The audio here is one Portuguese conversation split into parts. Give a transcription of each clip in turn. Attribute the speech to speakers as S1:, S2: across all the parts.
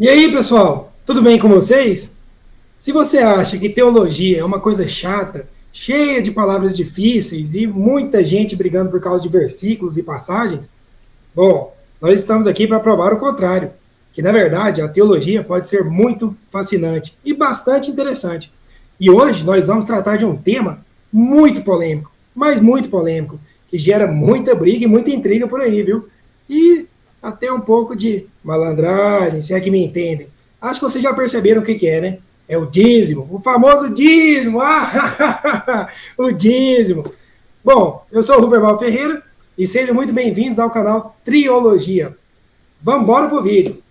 S1: E aí, pessoal, tudo bem com vocês? Se você acha que teologia é uma coisa chata, cheia de palavras difíceis e muita gente brigando por causa de versículos e passagens, bom, nós estamos aqui para provar o contrário, que na verdade a teologia pode ser muito fascinante e bastante interessante. E hoje nós vamos tratar de um tema muito polêmico, mas muito polêmico, que gera muita briga e muita intriga por aí, viu? E até um pouco de malandragem, se é que me entendem. Acho que vocês já perceberam o que é, né? É o dízimo, o famoso dízimo. Ah, o dízimo. Bom, eu sou o Ruberval Ferreira e sejam muito bem-vindos ao canal Triologia. Vamos embora pro vídeo.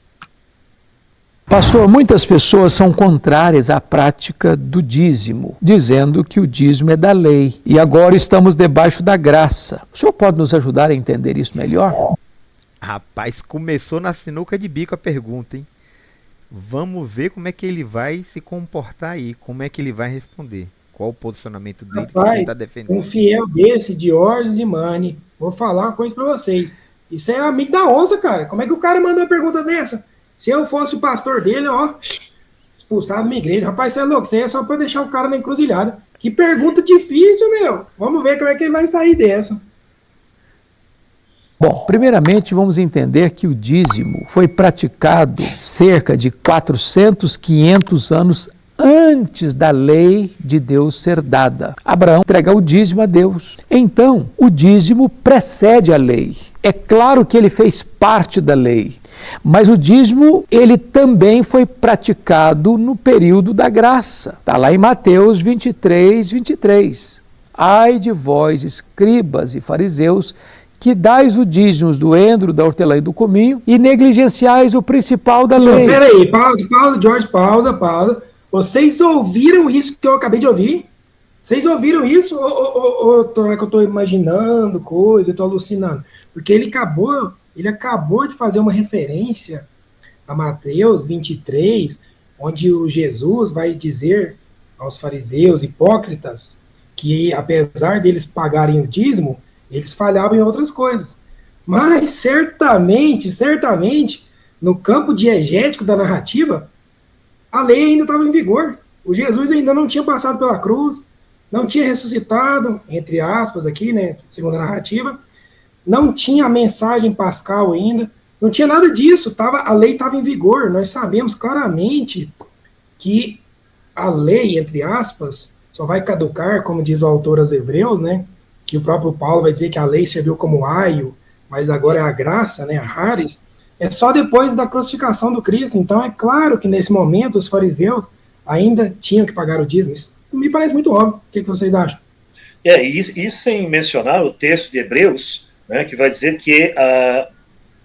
S2: Pastor, muitas pessoas são contrárias à prática do dízimo, dizendo que o dízimo é da lei e agora estamos debaixo da graça. O senhor pode nos ajudar a entender isso melhor?
S3: Rapaz, começou na sinuca de bico a pergunta, hein? Vamos ver como é que ele vai se comportar aí, como é que ele vai responder. Qual o posicionamento dele, o que ele
S1: Rapaz,
S3: está
S1: um
S3: defendendo.
S1: fiel desse, de Orges e Mani, vou falar uma coisa pra vocês. Isso é amigo da onça, cara. Como é que o cara manda uma pergunta dessa? Se eu fosse o pastor dele, ó, expulsado da minha igreja. Rapaz, você é louco, isso aí é só pra deixar o cara na encruzilhada. Que pergunta difícil, meu. Vamos ver como é que ele vai sair dessa.
S2: Bom, primeiramente vamos entender que o dízimo foi praticado cerca de 400, 500 anos antes da lei de Deus ser dada. Abraão entrega o dízimo a Deus. Então, o dízimo precede a lei. É claro que ele fez parte da lei, mas o dízimo ele também foi praticado no período da graça. Está lá em Mateus 23, 23. Ai de vós, escribas e fariseus, que dais o dízimo do endro, da hortelã e do cominho, e negligenciais o principal da lei.
S1: Peraí, pausa, George, pausa. Vocês ouviram isso que eu acabei de ouvir? Vocês ouviram isso? Ou é que eu estou imaginando coisa, eu estou alucinando? Porque ele acabou de fazer uma referência a Mateus 23, onde o Jesus vai dizer aos fariseus hipócritas que, apesar deles pagarem o dízimo, eles falhavam em outras coisas. Mas, certamente, no campo diegético da narrativa, a lei ainda estava em vigor. O Jesus ainda não tinha passado pela cruz, não tinha ressuscitado, entre aspas aqui, né, segundo a narrativa, não tinha a mensagem pascal ainda, não tinha nada disso, a lei estava em vigor. Nós sabemos claramente que a lei, entre aspas, só vai caducar, como diz o autor aos Hebreus, né, que o próprio Paulo vai dizer que a lei serviu como aio, mas agora é a graça, né, a haris, é só depois da crucificação do Cristo. Então é claro que nesse momento os fariseus ainda tinham que pagar o dízimo. Isso me parece muito óbvio. O que vocês acham?
S4: Isso sem mencionar o texto de Hebreus, né, que vai dizer que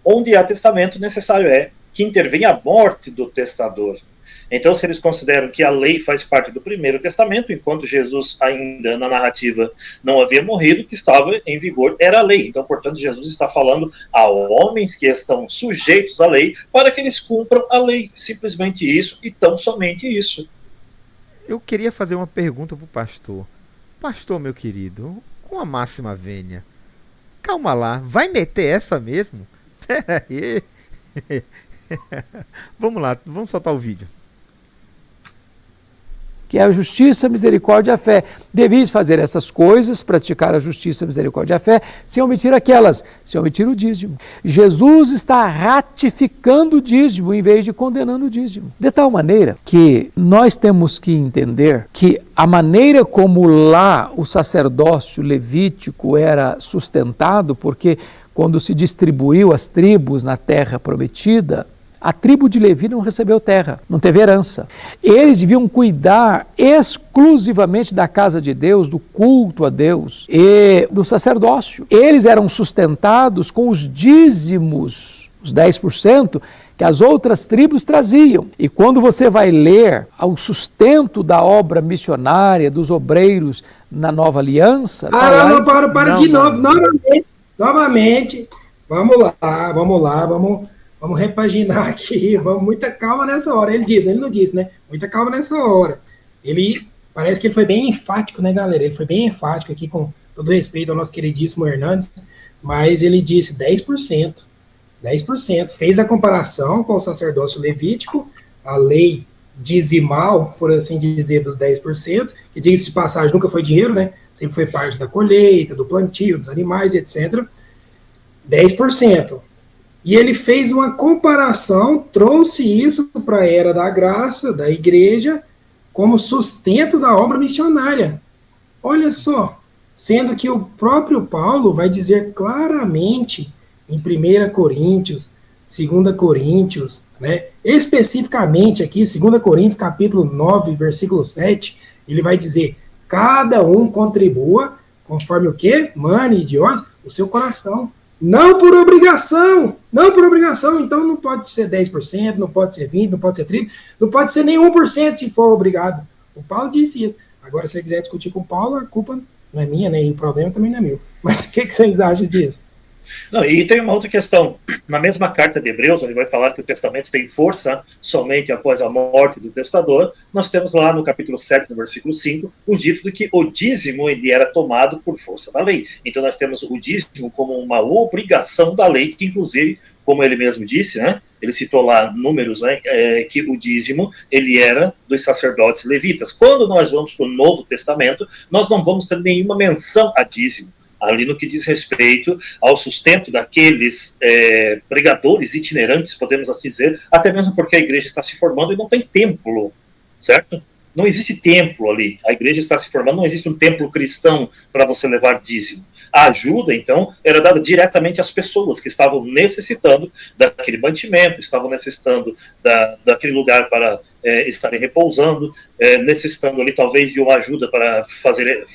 S4: onde há testamento, necessário é que intervenha a morte do testador. Então, se eles consideram que a lei faz parte do primeiro testamento, enquanto Jesus ainda na narrativa não havia morrido, que estava em vigor era a lei. Então, portanto, Jesus está falando a homens que estão sujeitos à lei para que eles cumpram a lei. Simplesmente isso e tão somente isso.
S3: Eu queria fazer uma pergunta para o pastor. Pastor, meu querido, com a máxima vênia, calma lá, vai meter essa mesmo? Pera aí. Vamos lá, vamos soltar o vídeo.
S2: Que é a justiça, a misericórdia e a fé. Devias fazer essas coisas, praticar a justiça, a misericórdia e a fé, sem omitir aquelas, sem omitir o dízimo. Jesus está ratificando o dízimo em vez de condenando o dízimo. De tal maneira que nós temos que entender que a maneira como lá o sacerdócio levítico era sustentado, porque quando se distribuiu as tribos na terra prometida, a tribo de Levi não recebeu terra, não teve herança. Eles deviam cuidar exclusivamente da casa de Deus, do culto a Deus e do sacerdócio. Eles eram sustentados com os dízimos, os 10%, que as outras tribos traziam. E quando você vai ler o sustento da obra missionária dos obreiros na Nova Aliança...
S1: Não, para de novo, novamente. Vamos repaginar aqui, muita calma nessa hora. Ele não disse, né? Muita calma nessa hora. Parece que ele foi bem enfático, né, galera? Ele foi bem enfático aqui, com todo respeito ao nosso queridíssimo Hernandes, mas ele disse 10%. 10%. Fez a comparação com o sacerdócio levítico, a lei dizimal, por assim dizer, dos 10%, que, diga-se de passagem, nunca foi dinheiro, né? Sempre foi parte da colheita, do plantio, dos animais, etc. 10%. E ele fez uma comparação, trouxe isso para a era da graça, da igreja, como sustento da obra missionária. Olha só, sendo que o próprio Paulo vai dizer claramente em 1 Coríntios, 2 Coríntios, né, especificamente aqui, 2 Coríntios capítulo 9, versículo 7, ele vai dizer, cada um contribua, conforme o quê? Mane, idiomas, o seu coração. Não por obrigação, então não pode ser 10%, não pode ser 20%, não pode ser 30%, não pode ser nem 1% se for obrigado. O Paulo disse isso. Agora, se você quiser discutir com o Paulo, a culpa não é minha, né? E o problema também não é meu. Mas o que vocês acham disso?
S4: Não, e tem uma outra questão. Na mesma carta de Hebreus, ele vai falar que o testamento tem força somente após a morte do testador. Nós temos lá no capítulo 7, no versículo 5, o dito de que o dízimo ele era tomado por força da lei. Então nós temos o dízimo como uma obrigação da lei, que inclusive, como ele mesmo disse, né, ele citou lá números, né, que o dízimo ele era dos sacerdotes levitas. Quando nós vamos para o Novo Testamento, nós não vamos ter nenhuma menção a dízimo, ali no que diz respeito ao sustento daqueles pregadores itinerantes, podemos assim dizer, até mesmo porque a igreja está se formando e não tem templo, certo? Não existe templo ali, a igreja está se formando, não existe um templo cristão para você levar dízimo. A ajuda, então, era dada diretamente às pessoas que estavam necessitando daquele mantimento, estavam necessitando daquele lugar para estarem repousando, necessitando ali talvez de uma ajuda para fazer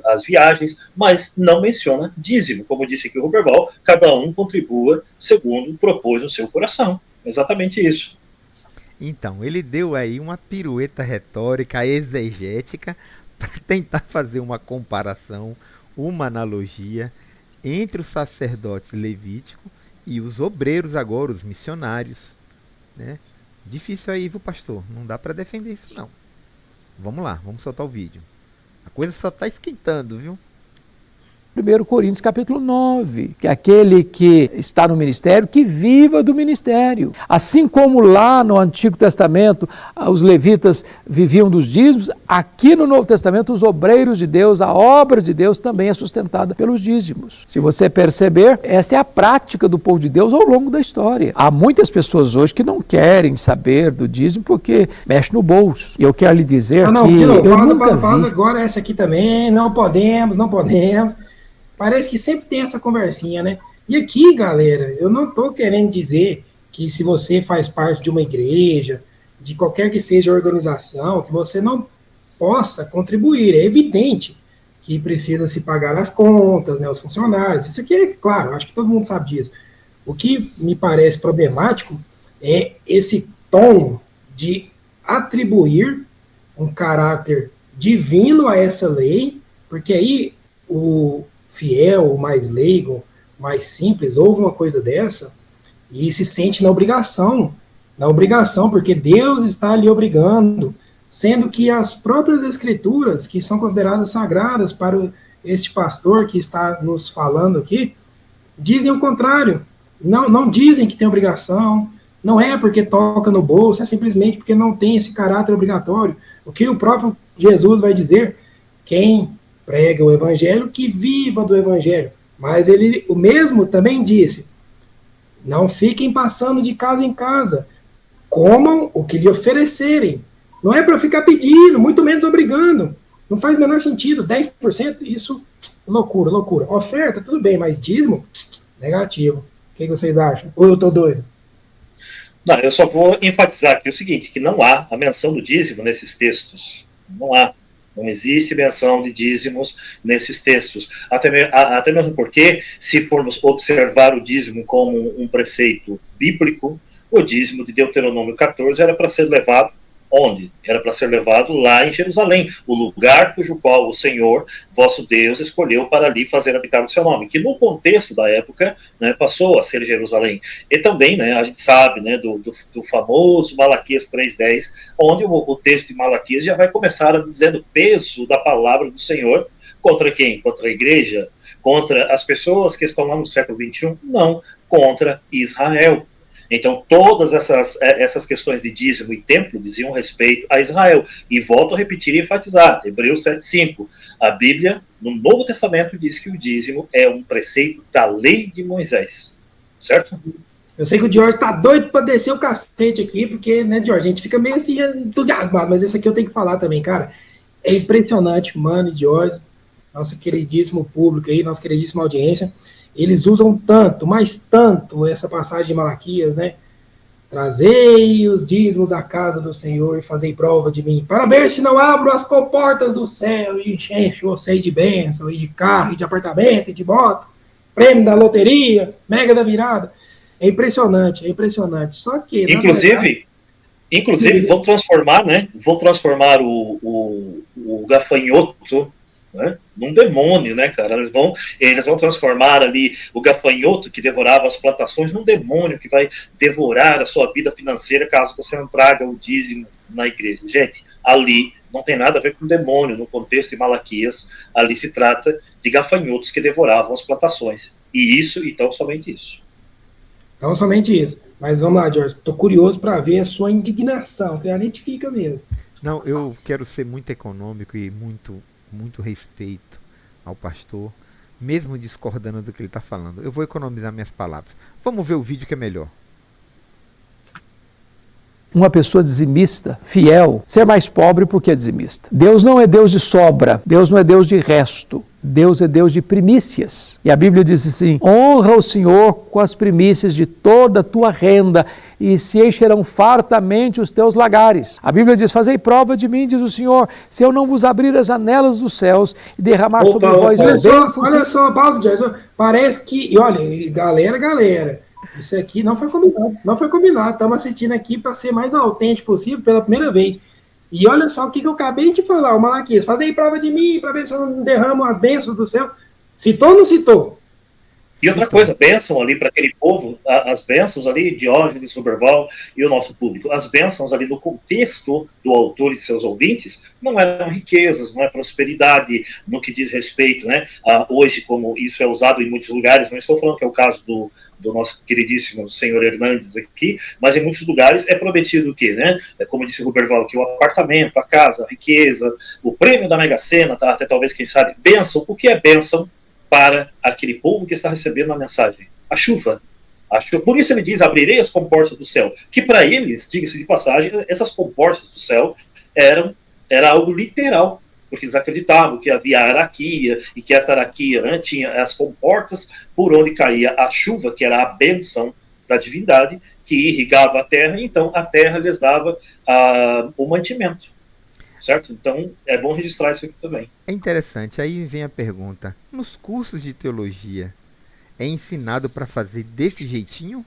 S4: as viagens, mas não menciona dízimo. Como disse aqui o Ruberval, cada um contribua segundo propôs o seu coração. Exatamente isso.
S3: Então, ele deu aí uma pirueta retórica, exegética, para tentar fazer uma comparação, uma analogia entre os sacerdotes levíticos e os obreiros agora, os missionários, né? Difícil aí, viu, pastor? Não dá para defender isso, não. Vamos lá, vamos soltar o vídeo. A coisa só está esquentando, viu?
S2: 1 Coríntios capítulo 9, que é aquele que está no ministério, que viva do ministério. Assim como lá no Antigo Testamento os levitas viviam dos dízimos, aqui no Novo Testamento os obreiros de Deus, a obra de Deus também é sustentada pelos dízimos. Se você perceber, essa é a prática do povo de Deus ao longo da história. Há muitas pessoas hoje que não querem saber do dízimo porque mexe no bolso. E eu quero lhe dizer que eu nunca vi...
S1: Agora essa aqui também, não podemos. Parece que sempre tem essa conversinha, né? E aqui, galera, eu não estou querendo dizer que se você faz parte de uma igreja, de qualquer que seja a organização, que você não possa contribuir. É evidente que precisa se pagar as contas, né, os funcionários. Isso aqui é claro, acho que todo mundo sabe disso. O que me parece problemático é esse tom de atribuir um caráter divino a essa lei, porque aí o fiel, o mais leigo, mais simples, ouve uma coisa dessa e se sente na obrigação, porque Deus está lhe obrigando, sendo que as próprias escrituras, que são consideradas sagradas para este pastor que está nos falando aqui, dizem o contrário. Não dizem que tem obrigação, não é porque toca no bolso, é simplesmente porque não tem esse caráter obrigatório. O que o próprio Jesus vai dizer, quem prega o evangelho, que viva do evangelho. Mas ele, o mesmo também disse, não fiquem passando de casa em casa, comam o que lhe oferecerem. Não é para ficar pedindo, muito menos obrigando. Não faz o menor sentido, 10%, isso, loucura. Oferta, tudo bem, mas dízimo, negativo. O que vocês acham? Ou eu estou doido?
S4: Não, eu só vou enfatizar aqui o seguinte, que não há a menção do dízimo nesses textos. Não há. Não existe menção de dízimos nesses textos. Até mesmo porque, se formos observar o dízimo como um preceito bíblico, o dízimo de Deuteronômio 14 era para ser levado onde? Era para ser levado lá em Jerusalém, o lugar cujo qual o Senhor, vosso Deus, escolheu para ali fazer habitar o seu nome, que no contexto da época, né, passou a ser Jerusalém. E também, né, a gente sabe, né, do famoso Malaquias 3:10, onde o texto de Malaquias já vai começar dizendo o peso da palavra do Senhor contra quem? Contra a igreja? Contra as pessoas que estão lá no século XXI? Não, contra Israel. Então, todas essas questões de dízimo e templo diziam respeito a Israel. E volto a repetir e enfatizar, Hebreus 7,5. A Bíblia, no Novo Testamento, diz que o dízimo é um preceito da lei de Moisés. Certo?
S1: Eu sei que o George tá doido pra descer o cacete aqui, porque, né, George, a gente fica meio assim entusiasmado, mas esse aqui eu tenho que falar também, cara. É impressionante, mano, George, nosso queridíssimo público aí, nossa queridíssima audiência, eles usam tanto, mas tanto essa passagem de Malaquias, né? Trazei os dízimos à casa do Senhor e fazei prova de mim, para ver se não abro as comportas do céu e encho vocês de bênção, e de carro, e de apartamento, e de moto, prêmio da loteria, mega da virada. É impressionante, é impressionante. Só que,
S4: inclusive vão transformar, né? Vão transformar o gafanhoto, né, num demônio, né, cara? Eles vão transformar ali o gafanhoto que devorava as plantações num demônio que vai devorar a sua vida financeira caso você não traga o dízimo na igreja. Gente, ali não tem nada a ver com demônio no contexto de Malaquias. Ali se trata de gafanhotos que devoravam as plantações. E isso, então, somente isso.
S1: Então, somente isso. Mas vamos lá, George. Estou curioso para ver a sua indignação, que a gente fica mesmo.
S3: Não, eu quero ser muito econômico e muito respeito ao pastor, mesmo discordando do que ele está falando. Eu vou economizar minhas palavras. Vamos ver o vídeo que é melhor.
S2: Uma pessoa dizimista, fiel, ser mais pobre porque é dizimista. Deus não é Deus de sobra, Deus não é Deus de resto. Deus é Deus de primícias. E a Bíblia diz assim: honra o Senhor com as primícias de toda a tua renda, e se encherão fartamente os teus lagares. A Bíblia diz: fazei prova de mim, diz o Senhor, se eu não vos abrir as janelas dos céus e derramar sobre vós bênçãos.
S1: Olha só, pausa, Jason. Parece que, e olha, galera, isso aqui não foi combinado. Estamos assistindo aqui para ser mais autêntico possível pela primeira vez. E olha só o que eu acabei de falar, o Malaquias. Fazei prova de mim para ver se eu não derramo as bênçãos do céu. Citou ou não citou?
S4: E outra coisa, bênção ali para aquele povo, as bênçãos ali, Diógenes, Roberval e o nosso público, as bênçãos ali no contexto do autor e de seus ouvintes, não eram riquezas, não é prosperidade no que diz respeito, né? Hoje, como isso é usado em muitos lugares, não estou falando que é o caso do nosso queridíssimo senhor Hernandes aqui, mas em muitos lugares é prometido o quê, né? Como disse o Roberval, que o apartamento, a casa, a riqueza, o prêmio da Mega Sena, tá? Até talvez, quem sabe, bênção. O que é bênção para aquele povo que está recebendo a mensagem? A chuva. Por isso ele diz: abrirei as comportas do céu. Que para eles, diga-se de passagem, essas comportas do céu era algo literal, porque eles acreditavam que havia araquia, e que esta araquia, né, tinha as comportas por onde caía a chuva, que era a bênção da divindade, que irrigava a terra, e então a terra lhes dava o mantimento. Certo? Então, é bom registrar isso aqui também.
S3: É interessante, aí vem a pergunta: nos cursos de teologia é ensinado para fazer desse jeitinho?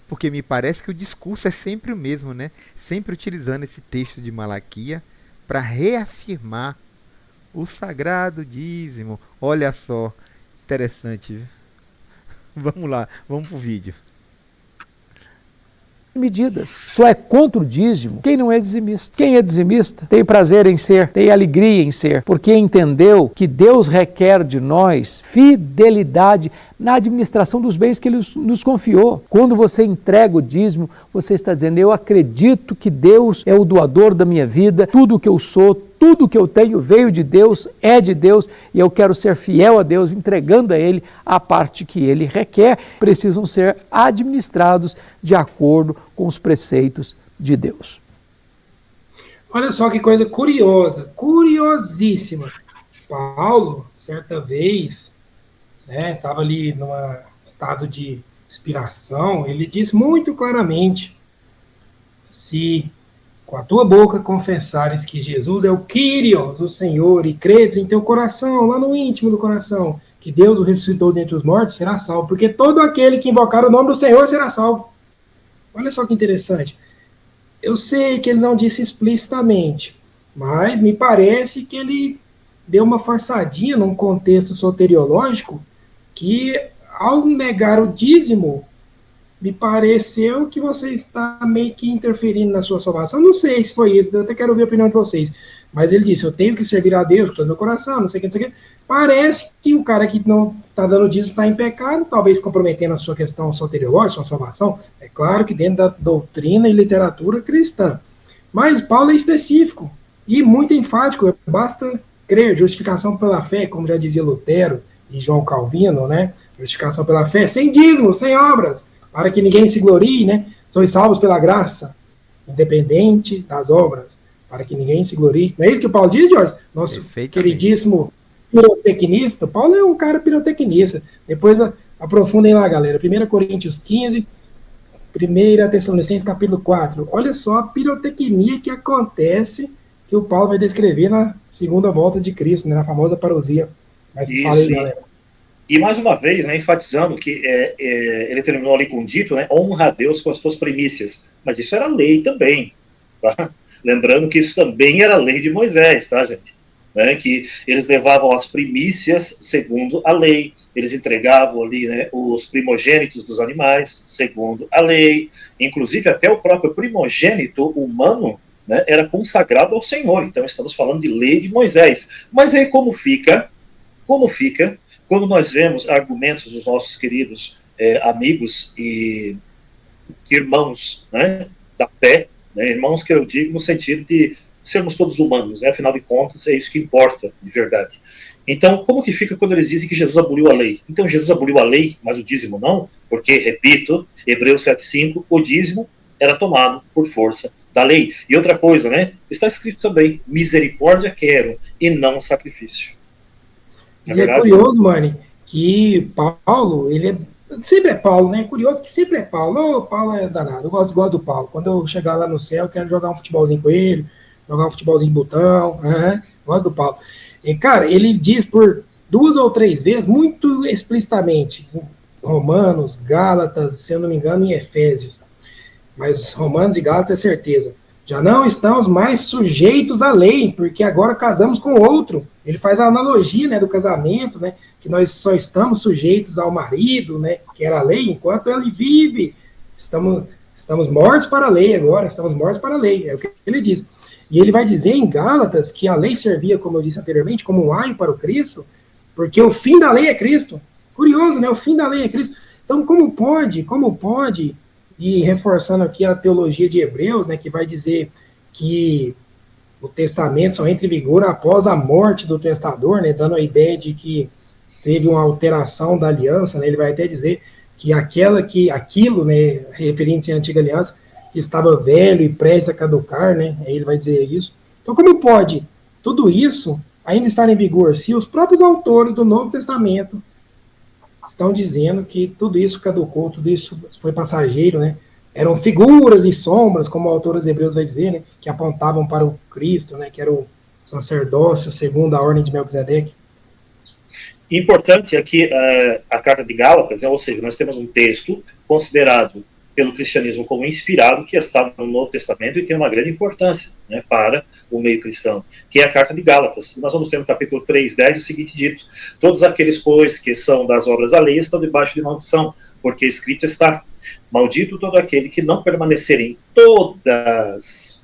S3: Porque me parece que o discurso é sempre o mesmo, né? Sempre utilizando esse texto de Malaquias para reafirmar o sagrado dízimo. Olha só, interessante, viu? Vamos lá, vamos pro vídeo.
S2: Medidas. Só é contra o dízimo quem não é dizimista. Quem é dizimista tem prazer em ser, tem alegria em ser, porque entendeu que Deus requer de nós fidelidade na administração dos bens que Ele nos confiou. Quando você entrega o dízimo, você está dizendo: eu acredito que Deus é o doador da minha vida, tudo que eu sou, tudo que eu tenho veio de Deus, é de Deus, e eu quero ser fiel a Deus, entregando a Ele a parte que Ele requer. Precisam ser administrados de acordo com os preceitos de Deus.
S1: Olha só que coisa curiosa, curiosíssima. Paulo, certa vez, estava ali num estado de inspiração, ele diz muito claramente: se com a tua boca confessares que Jesus é o Kyrios, o Senhor, e credes em teu coração, lá no íntimo do coração, que Deus o ressuscitou dentre os mortos, será salvo, porque todo aquele que invocar o nome do Senhor será salvo. Olha só que interessante. Eu sei que ele não disse explicitamente, mas me parece que ele deu uma forçadinha num contexto soteriológico, que ao negar o dízimo, me pareceu que você está meio que interferindo na sua salvação. Não sei se foi isso, eu até quero ouvir a opinião de vocês. Mas ele disse, eu tenho que servir a Deus com todo meu coração, não sei o que, não sei o que. Parece que o cara que não está dando dízimo está em pecado, talvez comprometendo a sua questão soteriológica, sua salvação. É claro que dentro da doutrina e literatura cristã. Mas Paulo é específico e muito enfático, basta crer, justificação pela fé, como já dizia Lutero e João Calvino, né? Justificação pela fé, sem dízimo, sem obras, para que ninguém se glorie, né? Sois salvos pela graça, independente das obras, para que ninguém se glorie. Não é isso que o Paulo diz, Jorge? Nosso queridíssimo pirotecnista. Paulo é um cara pirotecnista. Depois aprofundem lá, galera. 1 Coríntios 15, 1 Tessalonicenses capítulo 4. Olha só a pirotecnia que acontece, que o Paulo vai descrever na segunda volta de Cristo, né, na famosa parousia. Mas
S4: isso,
S1: fala aí, galera.
S4: E mais uma vez, né, enfatizando que ele terminou ali com o dito, né, honra a Deus com as suas primícias. Mas isso era lei também, tá? Lembrando que isso também era lei de Moisés, tá, gente? Né, que eles levavam as primícias segundo a lei, eles entregavam ali, né, os primogênitos dos animais segundo a lei, inclusive até o próprio primogênito humano, né, era consagrado ao Senhor. Então estamos falando de lei de Moisés. Mas aí como fica quando nós vemos argumentos dos nossos queridos amigos e irmãos, né, da fé, né, irmãos que eu digo no sentido de sermos todos humanos, né, afinal de contas é isso que importa de verdade. Então, como que fica quando eles dizem que Jesus aboliu a lei? Então, Jesus aboliu a lei, mas o dízimo não, porque, repito, Hebreus 7,5, o dízimo era tomado por força da lei. E outra coisa, né, está escrito também, misericórdia quero e não sacrifício.
S1: E é curioso, mano, que Paulo, ele sempre é Paulo, né? É curioso que sempre é Paulo. Oh, Paulo é danado, eu gosto do Paulo. Quando eu chegar lá no céu, eu quero jogar um futebolzinho com ele, jogar um futebolzinho de botão, gosto do Paulo. E, cara, ele diz por 2 ou 3 vezes, muito explicitamente, Romanos, Gálatas, se eu não me engano, em Efésios, mas Romanos e Gálatas é certeza. Já não estamos mais sujeitos à lei, porque agora casamos com outro. Ele faz a analogia, né, do casamento, né, que nós só estamos sujeitos ao marido, né, que era a lei, enquanto ele vive. Estamos mortos para a lei agora, estamos mortos para a lei, é o que ele diz. E ele vai dizer em Gálatas que a lei servia, como eu disse anteriormente, como um aio para o Cristo, porque o fim da lei é Cristo. Curioso, né, o fim da lei é Cristo. Então, como pode... E reforçando aqui a teologia de Hebreus, né, que vai dizer que o testamento só entra em vigor após a morte do testador, né, dando a ideia de que teve uma alteração da aliança, né, ele vai até dizer que aquilo, né, referindo-se à antiga aliança, que estava velho e prestes a caducar, né, aí ele vai dizer isso. Então, como pode tudo isso ainda estar em vigor se os próprios autores do Novo Testamento estão dizendo que tudo isso caducou, tudo isso foi passageiro, né? Eram figuras e sombras, como o autor dos Hebreus vai dizer, né? Que apontavam para o Cristo, né? Que era o sacerdócio segundo a ordem de Melquisedeque.
S4: Importante aqui a carta de Gálatas, ou seja, nós temos um texto considerado pelo cristianismo como inspirado, que está no Novo Testamento e tem uma grande importância, né, para o meio cristão, que é a carta de Gálatas. E nós vamos ter no capítulo 3:10 o seguinte dito: todos aqueles, pois, que são das obras da lei estão debaixo de maldição, porque escrito está, maldito todo aquele que não permanecer em todas,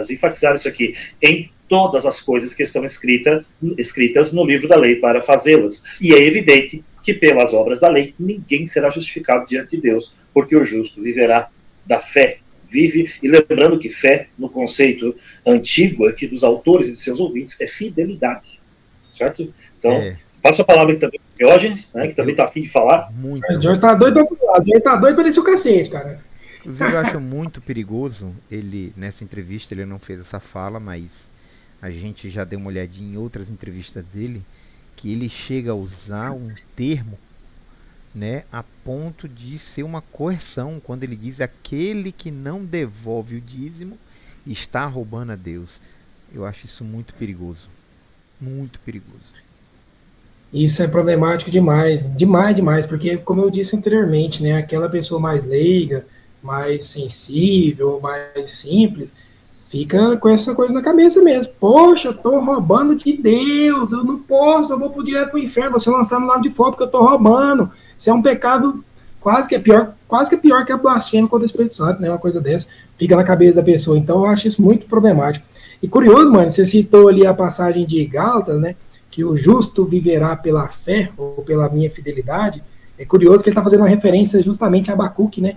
S4: enfatizar isso aqui, em todas as coisas que estão escritas no livro da lei para fazê-las. E é evidente que pelas obras da lei ninguém será justificado diante de Deus, porque o justo viverá da fé. Vive, e lembrando que fé, no conceito antigo aqui dos autores e de seus ouvintes, é fidelidade, certo? Então, passo a palavra aqui também para o Diógenes, né, que também está a fim de falar.
S1: O Diógenes está doido para falar, o Diógenes está doido para descer o cacete, cara.
S3: Inclusive, eu acho muito perigoso, ele, nessa entrevista, ele não fez essa fala, mas a gente já deu uma olhadinha em outras entrevistas dele, que ele chega a usar um termo, né, a ponto de ser uma coerção, quando ele diz aquele que não devolve o dízimo está roubando a Deus. Eu acho isso muito perigoso. Muito perigoso.
S1: Isso é problemático demais, demais, porque, como eu disse anteriormente, né, aquela pessoa mais leiga, mais sensível, mais simples, fica com essa coisa na cabeça mesmo. Poxa, eu tô roubando de Deus, eu não posso, eu vou direto pro inferno, você lançar no lado de fora porque eu tô roubando. Isso é um pecado quase que é pior que a blasfêmia contra o Espírito Santo, né? Uma coisa dessa fica na cabeça da pessoa. Então eu acho isso muito problemático. E curioso, mano, você citou ali a passagem de Gálatas, né? Que o justo viverá pela fé ou pela minha fidelidade. É curioso que ele está fazendo uma referência justamente a Abacuque, né?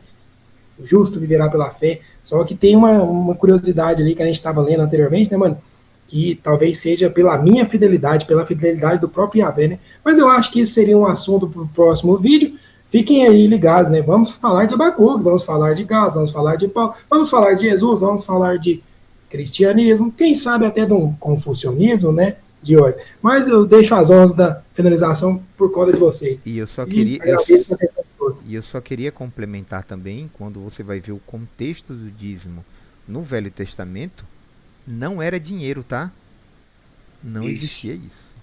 S1: O justo viverá pela fé. Só que tem uma curiosidade ali que a gente estava lendo anteriormente, né, mano? Que talvez seja pela minha fidelidade, pela fidelidade do próprio Yahvé, né? Mas eu acho que isso seria um assunto para o próximo vídeo. Fiquem aí ligados, né? Vamos falar de Abacuque, vamos falar de Gálatas, vamos falar de Paulo, vamos falar de Jesus, vamos falar de cristianismo, quem sabe até de um confucionismo, né? De hoje. Mas eu deixo as honras da finalização por conta de vocês.
S3: E eu só queria,
S1: agradeço a atenção de todos.
S3: e eu só queria complementar também, quando você vai ver o contexto do dízimo no Velho Testamento, não era dinheiro, tá? Não
S4: Isso.
S3: existia isso.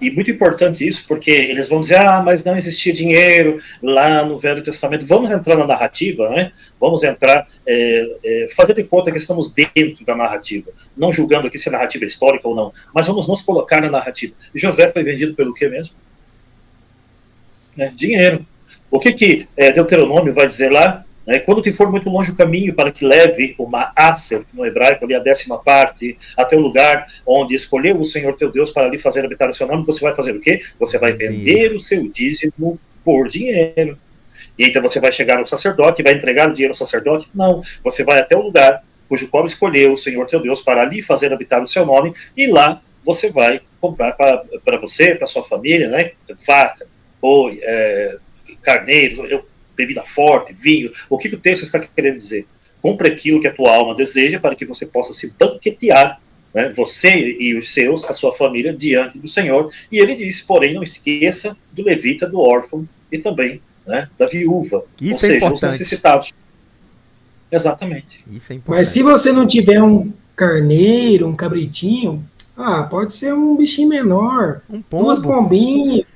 S4: E muito importante isso, porque eles vão dizer, mas não existia dinheiro lá no Velho Testamento. Vamos entrar na narrativa, né? Vamos entrar, fazer de conta que estamos dentro da narrativa, não julgando aqui se a narrativa é histórica ou não, mas vamos nos colocar na narrativa. José foi vendido pelo que mesmo? Dinheiro. O que Deuteronômio vai dizer lá? Quando te for muito longe o caminho para que leve uma Aser, no hebraico ali a 10ª parte, até o lugar onde escolheu o Senhor teu Deus para ali fazer habitar o seu nome, você vai fazer o quê? Você vai vender o seu dízimo por dinheiro. E então você vai chegar ao sacerdote e vai entregar o dinheiro ao sacerdote? Não, você vai até o lugar cujo qual escolheu o Senhor teu Deus para ali fazer habitar o seu nome, e lá você vai comprar para você, para sua família, né? Vaca, boi, carneiros, bebida forte, vinho. O que o texto está querendo dizer? Compre aquilo que a tua alma deseja para que você possa se banquetear, né, você e os seus, a sua família, diante do Senhor. E ele diz, porém, não esqueça do levita, do órfão e também, né, da viúva.
S3: Isso
S4: ou seja, os necessitados. Exatamente.
S3: Isso é importante.
S1: Mas se você não tiver um carneiro, um cabritinho, pode ser um bichinho menor,
S3: Um pombo.
S1: 2 pombinhas.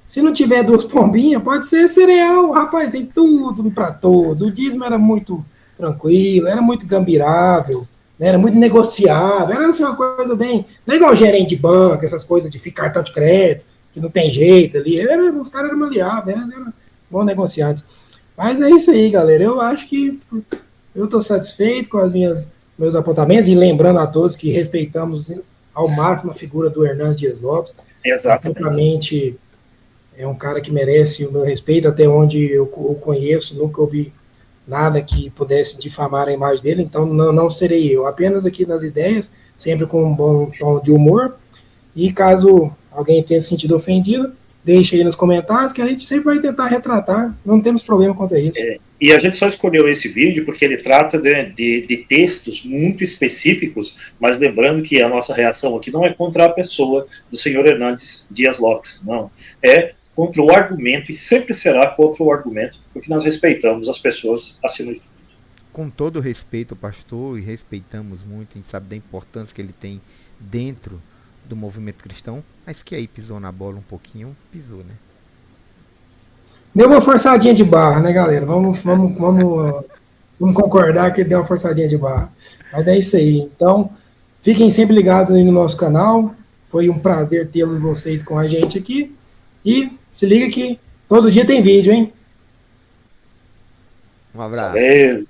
S1: Se não tiver 2 pombinhas, pode ser cereal. Rapaz, tem tudo para todos. O dízimo era muito tranquilo, era muito gambirável, né? Era muito negociável. Era assim, uma coisa bem... Não é igual gerente de banco, essas coisas de ficar cartão de crédito, que não tem jeito ali. Os caras eram maleáveis, né? Eram bons negociantes. Mas é isso aí, galera. Eu acho que eu estou satisfeito com meus apontamentos e lembrando a todos que respeitamos ao máximo a figura do Hernandes Dias Lopes.
S4: Exatamente.
S1: É um cara que merece o meu respeito, até onde eu o conheço, nunca ouvi nada que pudesse difamar a imagem dele, então não serei eu, apenas aqui nas ideias, sempre com um bom tom de humor, e caso alguém tenha se sentido ofendido, deixe aí nos comentários, que a gente sempre vai tentar retratar, não temos problema quanto a isso.
S4: E a gente só escolheu esse vídeo porque ele trata de textos muito específicos, mas lembrando que a nossa reação aqui não é contra a pessoa do senhor Hernandes Dias Lopes, não, é contra o argumento, e sempre será contra o argumento, porque nós respeitamos as pessoas acima de tudo.
S3: Com todo respeito ao pastor, e respeitamos muito, a gente sabe da importância que ele tem dentro do movimento cristão, mas que aí pisou na bola um pouquinho, pisou, né?
S1: Deu uma forçadinha de barra, né, galera? Vamos concordar que ele deu uma forçadinha de barra. Mas é isso aí. Então, fiquem sempre ligados aí no nosso canal. Foi um prazer tê-los vocês com a gente aqui. E se liga que todo dia tem vídeo, hein?
S3: Um abraço.
S4: Valeu.